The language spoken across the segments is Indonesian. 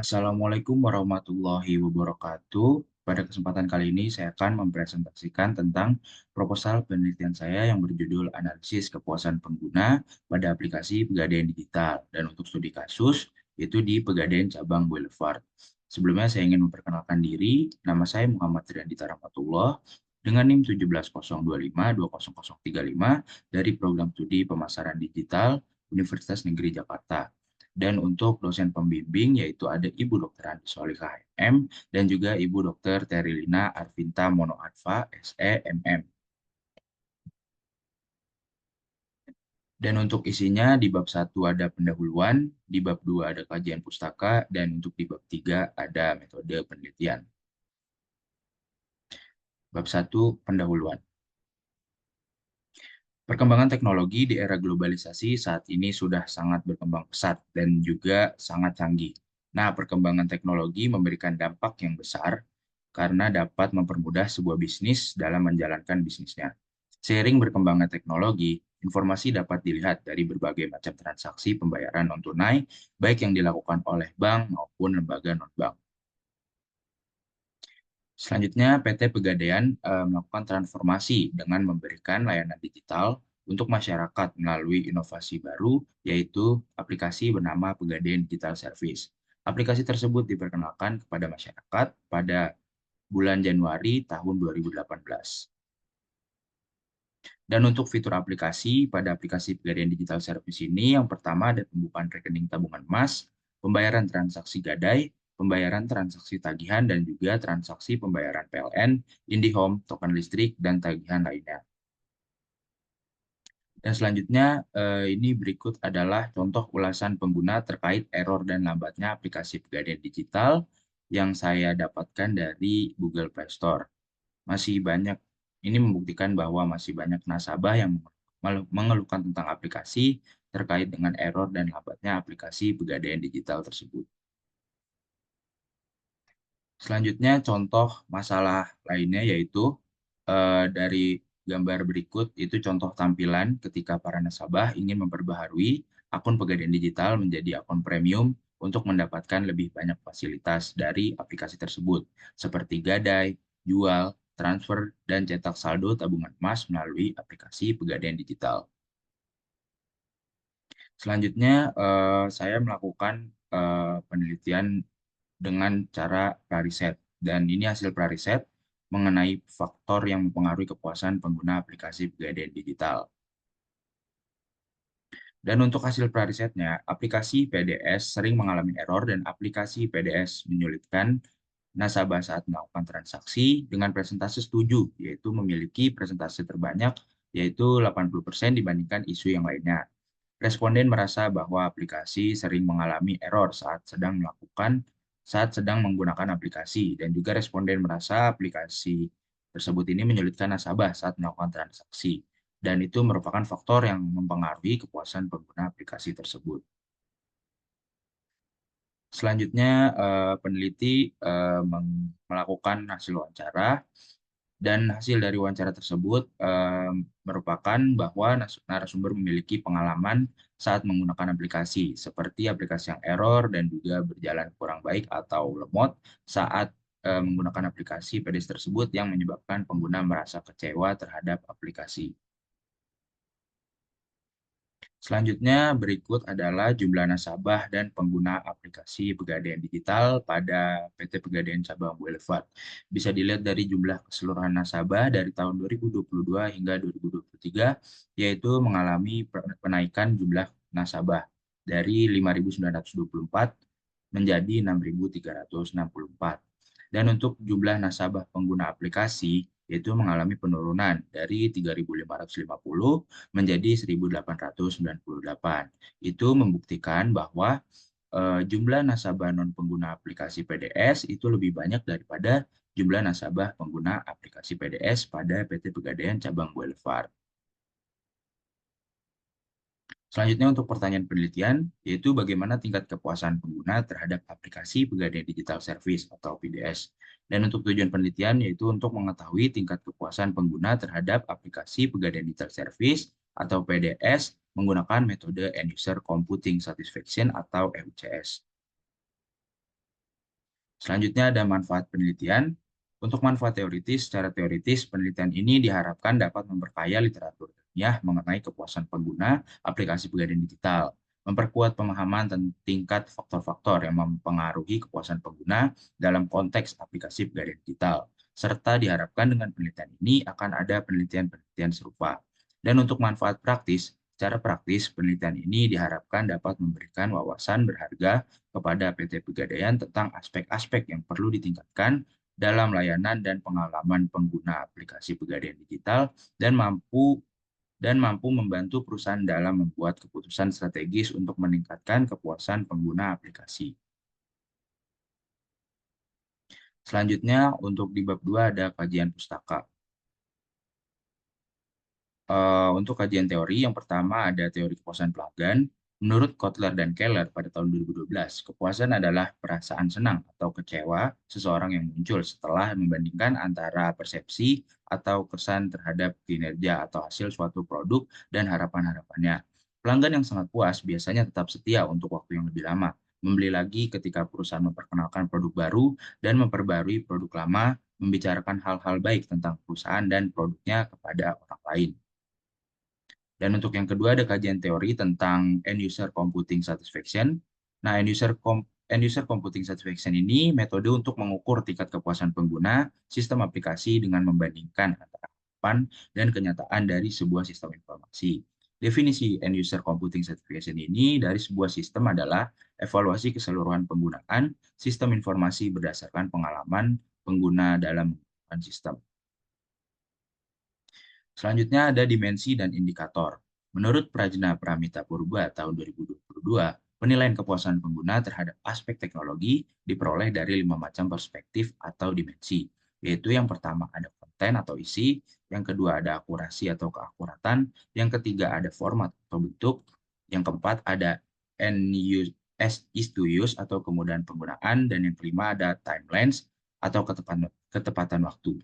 Assalamualaikum warahmatullahi wabarakatuh. Pada kesempatan kali ini saya akan mempresentasikan tentang proposal penelitian saya yang berjudul Analisis Kepuasan Pengguna pada Aplikasi Pegadaian Digital dan untuk studi kasus itu di Pegadaian Cabang Boulevard. Sebelumnya saya ingin memperkenalkan diri. Nama saya Muhammad Triandita Rahmatullah dengan NIM 170520035 dari Program Studi Pemasaran Digital Universitas Negeri Jakarta. Dan untuk dosen pembimbing yaitu ada Ibu Dr. Andi Solihah MM dan juga Ibu Dr. Terilina Arvinta Monoarfa SE MM. Dan untuk isinya di bab 1 ada pendahuluan, di bab 2 ada kajian pustaka, dan untuk di bab 3 ada metode penelitian. Bab 1 pendahuluan. Perkembangan teknologi di era globalisasi saat ini sudah sangat berkembang pesat dan juga sangat canggih. Nah, perkembangan teknologi memberikan dampak yang besar karena dapat mempermudah sebuah bisnis dalam menjalankan bisnisnya. Seiring berkembangnya teknologi, informasi dapat dilihat dari berbagai macam transaksi pembayaran non-tunai, baik yang dilakukan oleh bank maupun lembaga non-bank. Selanjutnya, PT Pegadaian melakukan transformasi dengan memberikan layanan digital untuk masyarakat melalui inovasi baru, yaitu aplikasi bernama Pegadaian Digital Service. Aplikasi tersebut diperkenalkan kepada masyarakat pada bulan Januari tahun 2018. Dan untuk fitur aplikasi, pada aplikasi Pegadaian Digital Service ini, yang pertama ada pembukaan rekening tabungan emas, pembayaran transaksi gadai, pembayaran transaksi tagihan, dan juga transaksi pembayaran PLN, IndiHome, token listrik, dan tagihan lainnya. Dan selanjutnya, ini berikut adalah contoh ulasan pengguna terkait error dan lambatnya aplikasi Pegadaian Digital yang saya dapatkan dari Google Play Store. Masih banyak, ini membuktikan bahwa masih banyak nasabah yang mengeluhkan tentang aplikasi terkait dengan error dan lambatnya aplikasi Pegadaian Digital tersebut. Selanjutnya, contoh masalah lainnya yaitu dari gambar berikut, itu contoh tampilan ketika para nasabah ingin memperbaharui akun Pegadaian Digital menjadi akun premium untuk mendapatkan lebih banyak fasilitas dari aplikasi tersebut, seperti gadai, jual, transfer, dan cetak saldo tabungan emas melalui aplikasi Pegadaian Digital. Selanjutnya, saya melakukan penelitian dengan cara prariset. Dan ini hasil prariset mengenai faktor yang mempengaruhi kepuasan pengguna aplikasi Pegadaian Digital. Dan untuk hasil prarisetnya, aplikasi PDS sering mengalami error dan aplikasi PDS menyulitkan nasabah saat melakukan transaksi dengan presentase setuju, yaitu memiliki presentase terbanyak, yaitu 80% dibandingkan isu yang lainnya. Responden merasa bahwa aplikasi sering mengalami error saat sedang menggunakan aplikasi, dan juga responden merasa aplikasi tersebut ini menyulitkan nasabah saat melakukan transaksi, dan itu merupakan faktor yang mempengaruhi kepuasan pengguna aplikasi tersebut. Selanjutnya, peneliti melakukan hasil wawancara, dan hasil dari wawancara tersebut merupakan bahwa narasumber memiliki pengalaman saat menggunakan aplikasi, seperti aplikasi yang error dan juga berjalan kurang baik atau lemot saat menggunakan aplikasi PDS tersebut yang menyebabkan pengguna merasa kecewa terhadap aplikasi. Selanjutnya, berikut adalah jumlah nasabah dan pengguna aplikasi Pegadaian Digital pada PT Pegadaian Cabang Boulevard. Bisa dilihat dari jumlah keseluruhan nasabah dari tahun 2022 hingga 2023, yaitu mengalami penaikan jumlah nasabah dari 5.924 menjadi 6.364. Dan untuk jumlah nasabah pengguna aplikasi, yaitu mengalami penurunan dari 3.550 menjadi 1.898. Itu membuktikan bahwa jumlah nasabah non-pengguna aplikasi PDS itu lebih banyak daripada jumlah nasabah pengguna aplikasi PDS pada PT Pegadaian Cabang Boulevard. Selanjutnya untuk pertanyaan penelitian, yaitu bagaimana tingkat kepuasan pengguna terhadap aplikasi Pegadaian Digital Service atau PDS. Dan untuk tujuan penelitian yaitu untuk mengetahui tingkat kepuasan pengguna terhadap aplikasi Pegadaian Digital Service atau PDS menggunakan metode End User Computing Satisfaction atau EUCS. Selanjutnya ada manfaat penelitian. Untuk manfaat teoritis, secara teoritis penelitian ini diharapkan dapat memperkaya literatur ilmiah mengenai kepuasan pengguna aplikasi pegadaian digital, memperkuat pemahaman tentang tingkat faktor-faktor yang mempengaruhi kepuasan pengguna dalam konteks aplikasi pegadaian digital, serta diharapkan dengan penelitian ini akan ada penelitian-penelitian serupa. Dan untuk manfaat praktis, secara praktis penelitian ini diharapkan dapat memberikan wawasan berharga kepada PT Pegadaian tentang aspek-aspek yang perlu ditingkatkan dalam layanan dan pengalaman pengguna aplikasi Pegadaian digital dan mampu membantu perusahaan dalam membuat keputusan strategis untuk meningkatkan kepuasan pengguna aplikasi. Selanjutnya, untuk di bab 2 ada kajian pustaka. Untuk kajian teori, yang pertama ada teori kepuasan pelanggan. Menurut Kotler dan Keller pada tahun 2012, kepuasan adalah perasaan senang atau kecewa seseorang yang muncul setelah membandingkan antara persepsi atau kesan terhadap kinerja atau hasil suatu produk dan harapan-harapannya. Pelanggan yang sangat puas biasanya tetap setia untuk waktu yang lebih lama, membeli lagi ketika perusahaan memperkenalkan produk baru dan memperbarui produk lama, membicarakan hal-hal baik tentang perusahaan dan produknya kepada orang lain. Dan untuk yang kedua ada kajian teori tentang end user computing satisfaction. Nah, end user computing satisfaction ini metode untuk mengukur tingkat kepuasan pengguna sistem aplikasi dengan membandingkan antara harapan dan kenyataan dari sebuah sistem informasi. Definisi end user computing satisfaction ini dari sebuah sistem adalah evaluasi keseluruhan penggunaan sistem informasi berdasarkan pengalaman pengguna dalam menggunakan sistem. Selanjutnya ada dimensi dan indikator. Menurut Prajna Pramita Purba tahun 2022, penilaian kepuasan pengguna terhadap aspek teknologi diperoleh dari 5 macam perspektif atau dimensi, yaitu yang pertama ada konten atau isi, yang kedua ada akurasi atau keakuratan, yang ketiga ada format atau bentuk, yang keempat ada end use, as is to use atau kemudahan penggunaan, dan yang kelima ada timelines atau ketepatan waktu.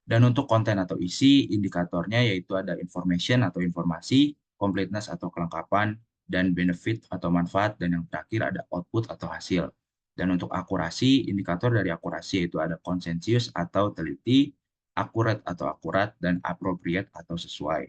Dan untuk konten atau isi, indikatornya yaitu ada information atau informasi, completeness atau kelengkapan, dan benefit atau manfaat, dan yang terakhir ada output atau hasil. Dan untuk akurasi, indikator dari akurasi yaitu ada konsensus atau teliti, akurat atau akurat, dan appropriate atau sesuai.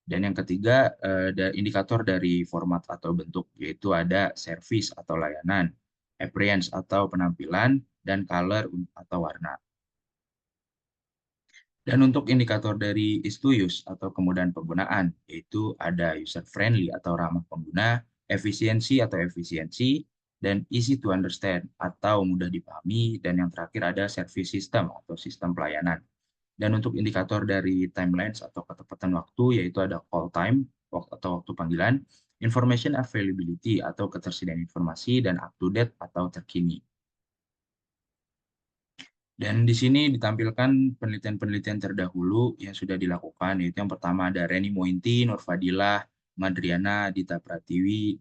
Dan yang ketiga, indikator dari format atau bentuk, yaitu ada service atau layanan, appearance atau penampilan, dan color atau warna. Dan untuk indikator dari is to use atau kemudahan penggunaan, yaitu ada user friendly atau ramah pengguna, efisiensi atau efisiensi, dan easy to understand atau mudah dipahami, dan yang terakhir ada service system atau sistem pelayanan. Dan untuk indikator dari timelines atau ketepatan waktu, yaitu ada call time atau waktu panggilan, information availability atau ketersediaan informasi, dan up to date atau terkini. Dan di sini ditampilkan penelitian-penelitian terdahulu yang sudah dilakukan, yaitu yang pertama ada Reni Mointi, Nur Fadilah, Madriana, Dita Pratiwi,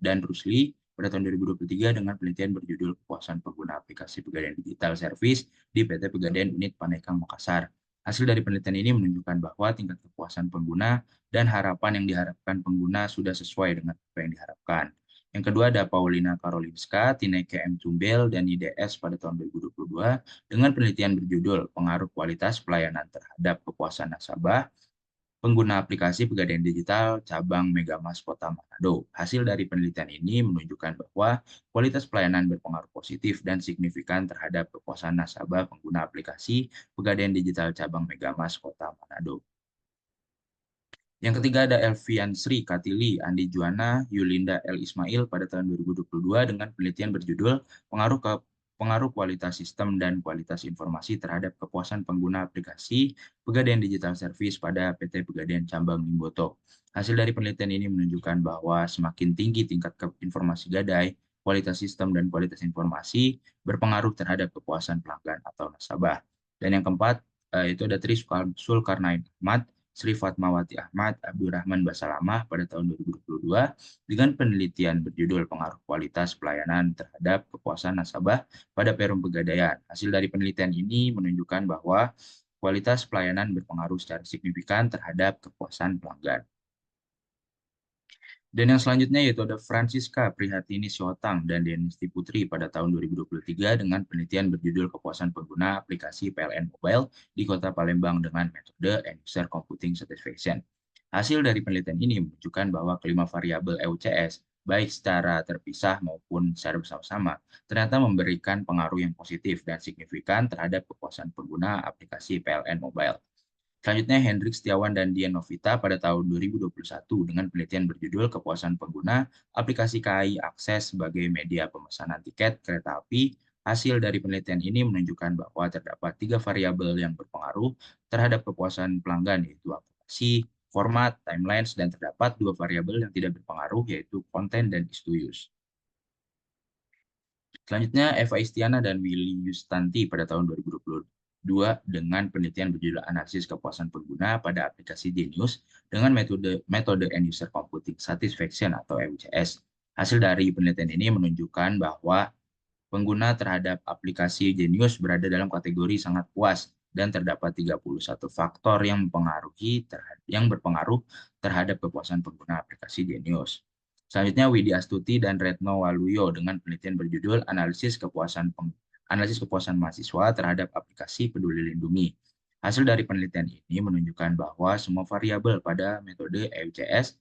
dan Rusli pada tahun 2023 dengan penelitian berjudul Kepuasan Pengguna Aplikasi Pegadaian Digital Service di PT Pegadaian Unit Panekang Makassar. Hasil dari penelitian ini menunjukkan bahwa tingkat kepuasan pengguna dan harapan yang diharapkan pengguna sudah sesuai dengan apa yang diharapkan. Yang kedua ada Paulina Karolinska, Tineke M. Tumbel, dan IDS pada tahun 2022 dengan penelitian berjudul Pengaruh Kualitas Pelayanan Terhadap Kepuasan Nasabah Pengguna Aplikasi Pegadaian Digital Cabang Megamas Kota Manado. Hasil dari penelitian ini menunjukkan bahwa kualitas pelayanan berpengaruh positif dan signifikan terhadap kepuasan nasabah pengguna aplikasi Pegadaian Digital Cabang Megamas Kota Manado. Yang ketiga ada Elvian Sri Katili, Andi Juwana, Yulinda L. Ismail pada tahun 2022 dengan penelitian berjudul Pengaruh Kualitas Sistem dan Kualitas Informasi terhadap Kepuasan Pengguna Aplikasi Pegadaian Digital Service pada PT Pegadaian Cabang Limboto. Hasil dari penelitian ini menunjukkan bahwa semakin tinggi tingkat informasi gadai, kualitas sistem dan kualitas informasi berpengaruh terhadap kepuasan pelanggan atau nasabah. Dan yang keempat, itu ada Tri Sulkarnain Ahmad, Sri Fatmawati Ahmad, Abdurrahman Basalamah pada tahun 2022 dengan penelitian berjudul Pengaruh Kualitas Pelayanan Terhadap Kepuasan Nasabah pada Perum Pegadaian. Hasil dari penelitian ini menunjukkan bahwa kualitas pelayanan berpengaruh secara signifikan terhadap kepuasan pelanggan. Dan yang selanjutnya yaitu ada Francisca Prihatini Siotang dan Denisti Putri pada tahun 2023 dengan penelitian berjudul Kepuasan Pengguna Aplikasi PLN Mobile di Kota Palembang dengan metode End User Computing Satisfaction. Hasil dari penelitian ini menunjukkan bahwa kelima variabel EUCS, baik secara terpisah maupun secara bersama-sama, ternyata memberikan pengaruh yang positif dan signifikan terhadap kepuasan pengguna aplikasi PLN Mobile. Selanjutnya, Hendrik Setiawan dan Dian Novita pada tahun 2021 dengan penelitian berjudul Kepuasan Pengguna Aplikasi KAI Akses sebagai Media Pemesanan Tiket Kereta Api. Hasil dari penelitian ini menunjukkan bahwa terdapat 3 variabel yang berpengaruh terhadap kepuasan pelanggan, yaitu akurasi, format, timelines, dan terdapat 2 variabel yang tidak berpengaruh, yaitu konten dan istius. Selanjutnya, Eva Istiana dan Willy Yustanti pada tahun 2022 dengan penelitian berjudul Analisis Kepuasan Pengguna pada aplikasi Genius dengan metode End User Computing Satisfaction atau EUCS. Hasil dari penelitian ini menunjukkan bahwa pengguna terhadap aplikasi Genius berada dalam kategori sangat puas dan terdapat 31 faktor yang berpengaruh terhadap kepuasan pengguna aplikasi Genius. Selanjutnya, Widi Astuti dan Retno Waluyo dengan penelitian berjudul Analisis Kepuasan Mahasiswa terhadap Aplikasi Peduli Lindungi. Hasil dari penelitian ini menunjukkan bahwa semua variabel pada metode EUCS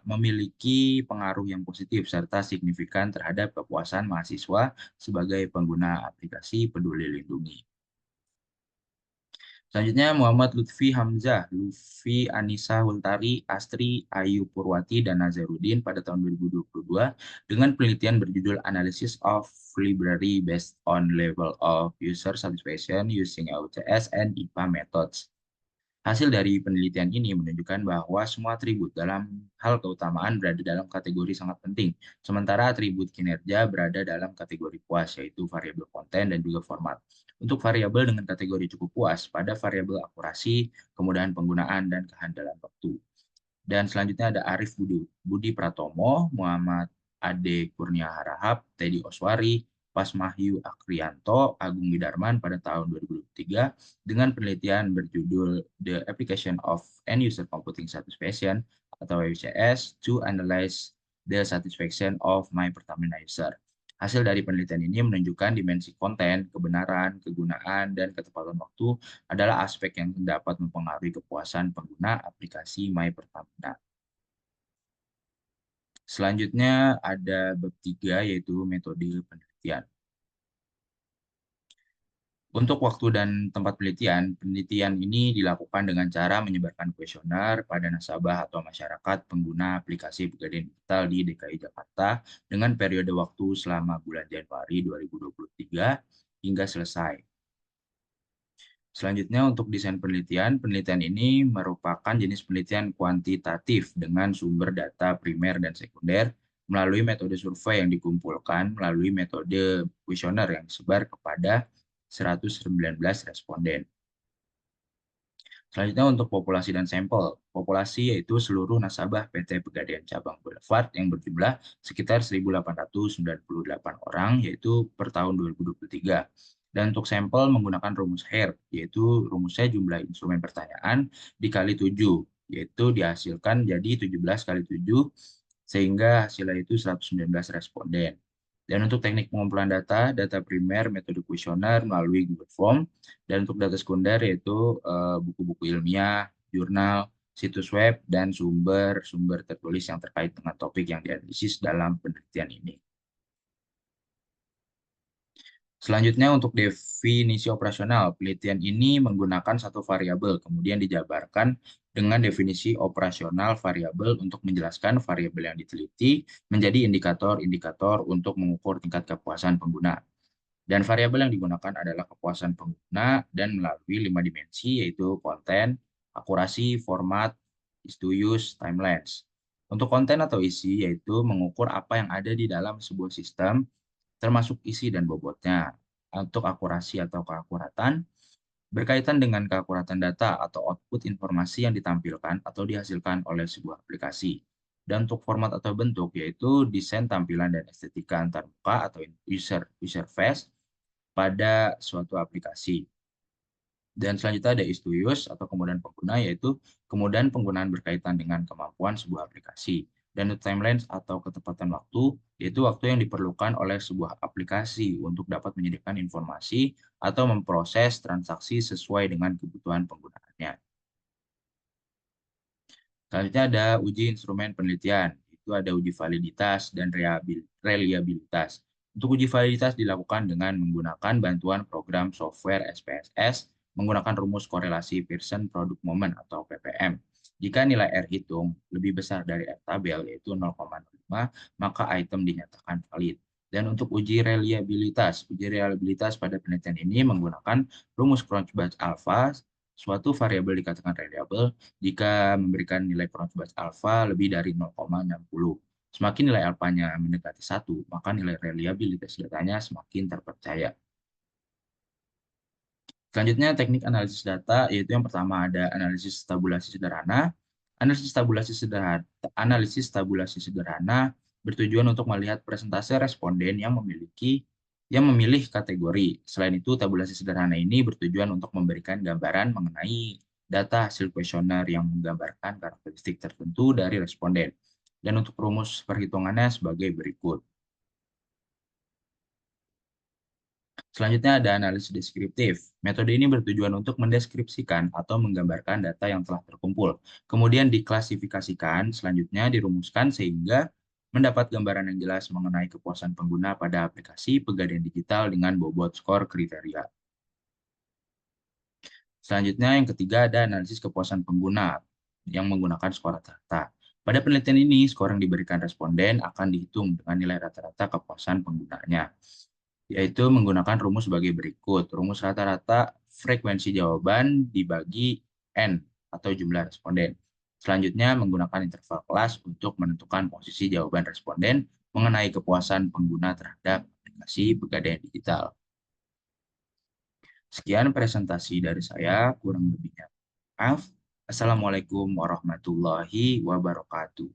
memiliki pengaruh yang positif serta signifikan terhadap kepuasan mahasiswa sebagai pengguna aplikasi Peduli Lindungi. Selanjutnya, Muhammad Lutfi Hamzah, Lutfi Anissa Hultari, Astri Ayu Purwati, dan Nazarudin pada tahun 2022 dengan penelitian berjudul Analysis of Library Based on Level of User Satisfaction Using LCS and IPA Methods. Hasil dari penelitian ini menunjukkan bahwa semua atribut dalam hal keutamaan berada dalam kategori sangat penting, sementara atribut kinerja berada dalam kategori puas, yaitu variabel konten dan juga format. Untuk variabel dengan kategori cukup puas pada variabel akurasi, kemudahan penggunaan, dan kehandalan waktu. Dan selanjutnya ada Arif Budi Pratomo, Muhammad Ade Kurnia Harahap, Teddy Oswari, Pasmahyu Akrianto, Agung Widarman pada tahun 2023 dengan penelitian berjudul The Application of End User Computing Satisfaction atau EUCS to Analyze the Satisfaction of My Pertamina User. Hasil dari penelitian ini menunjukkan dimensi konten, kebenaran, kegunaan, dan ketepatan waktu adalah aspek yang dapat mempengaruhi kepuasan pengguna aplikasi My Pertamina. Selanjutnya ada bab 3 yaitu metode penelitian. Untuk waktu dan tempat penelitian ini dilakukan dengan cara menyebarkan kuesioner pada nasabah atau masyarakat pengguna aplikasi Pegadaian Digital di DKI Jakarta dengan periode waktu selama bulan Januari 2023 hingga selesai. Selanjutnya untuk desain penelitian ini merupakan jenis penelitian kuantitatif dengan sumber data primer dan sekunder melalui metode survei yang dikumpulkan melalui metode kuesioner yang disebar kepada 119 responden. Selanjutnya untuk populasi dan sampel. Populasi yaitu seluruh nasabah PT Pegadaian Cabang Boulevard yang berjumlah sekitar 1.898 orang yaitu per tahun 2023. Dan untuk sampel menggunakan rumus Hare, yaitu rumusnya jumlah instrumen pertanyaan dikali 7, yaitu dihasilkan jadi 17 kali 7, sehingga hasilnya itu 119 responden. Dan untuk teknik pengumpulan data primer, metode kuesioner melalui Google Form, dan untuk data sekunder yaitu buku-buku ilmiah, jurnal, situs web, dan sumber-sumber tertulis yang terkait dengan topik yang dianalisis dalam penelitian ini. Selanjutnya untuk definisi operasional, penelitian ini menggunakan satu variabel, kemudian dijabarkan dengan definisi operasional variabel untuk menjelaskan variabel yang diteliti menjadi indikator-indikator untuk mengukur tingkat kepuasan pengguna. Dan variabel yang digunakan adalah kepuasan pengguna dan melalui 5 dimensi yaitu konten, akurasi, format, istius, timelines. Untuk konten atau isi yaitu mengukur apa yang ada di dalam sebuah sistem termasuk isi dan bobotnya. Untuk akurasi atau keakuratan, berkaitan dengan keakuratan data atau output informasi yang ditampilkan atau dihasilkan oleh sebuah aplikasi. Dan untuk format atau bentuk, yaitu desain tampilan dan estetika antarmuka atau user face pada suatu aplikasi. Dan selanjutnya ada istius atau kemudahan pengguna, yaitu kemudahan penggunaan berkaitan dengan kemampuan sebuah aplikasi. Dan untuk timelines atau ketepatan waktu, yaitu waktu yang diperlukan oleh sebuah aplikasi untuk dapat menyediakan informasi atau memproses transaksi sesuai dengan kebutuhan penggunaannya. Selanjutnya ada uji instrumen penelitian, itu ada uji validitas dan reliabilitas. Untuk uji validitas dilakukan dengan menggunakan bantuan program software SPSS, menggunakan rumus korelasi Pearson Product Moment atau PPM. Jika nilai R hitung lebih besar dari R tabel, yaitu 0,05, maka item dinyatakan valid. Dan untuk uji reliabilitas pada penelitian ini menggunakan rumus Cronchbatch alpha, suatu variabel dikatakan reliable jika memberikan nilai Cronchbatch alpha lebih dari 0,60. Semakin nilai alfanya mendekati 1, maka nilai reliabilitas datanya semakin terpercaya. Selanjutnya teknik analisis data, yaitu yang pertama ada analisis tabulasi sederhana. Analisis tabulasi sederhana bertujuan untuk melihat persentase responden yang memilih kategori. Selain itu, tabulasi sederhana ini bertujuan untuk memberikan gambaran mengenai data hasil kuesioner yang menggambarkan karakteristik tertentu dari responden. Dan untuk rumus perhitungannya sebagai berikut. Selanjutnya ada analisis deskriptif. Metode ini bertujuan untuk mendeskripsikan atau menggambarkan data yang telah terkumpul. Kemudian diklasifikasikan, selanjutnya dirumuskan sehingga mendapat gambaran yang jelas mengenai kepuasan pengguna pada aplikasi Pegadaian Digital dengan bobot skor kriteria. Selanjutnya yang ketiga ada analisis kepuasan pengguna yang menggunakan skor rata-rata. Pada penelitian ini, skor yang diberikan responden akan dihitung dengan nilai rata-rata kepuasan penggunanya, yaitu menggunakan rumus sebagai berikut. Rumus rata-rata frekuensi jawaban dibagi N atau jumlah responden. Selanjutnya menggunakan interval kelas untuk menentukan posisi jawaban responden mengenai kepuasan pengguna terhadap aplikasi Pegadaian Digital. Sekian presentasi dari saya, kurang lebihnya maaf. Assalamualaikum warahmatullahi wabarakatuh.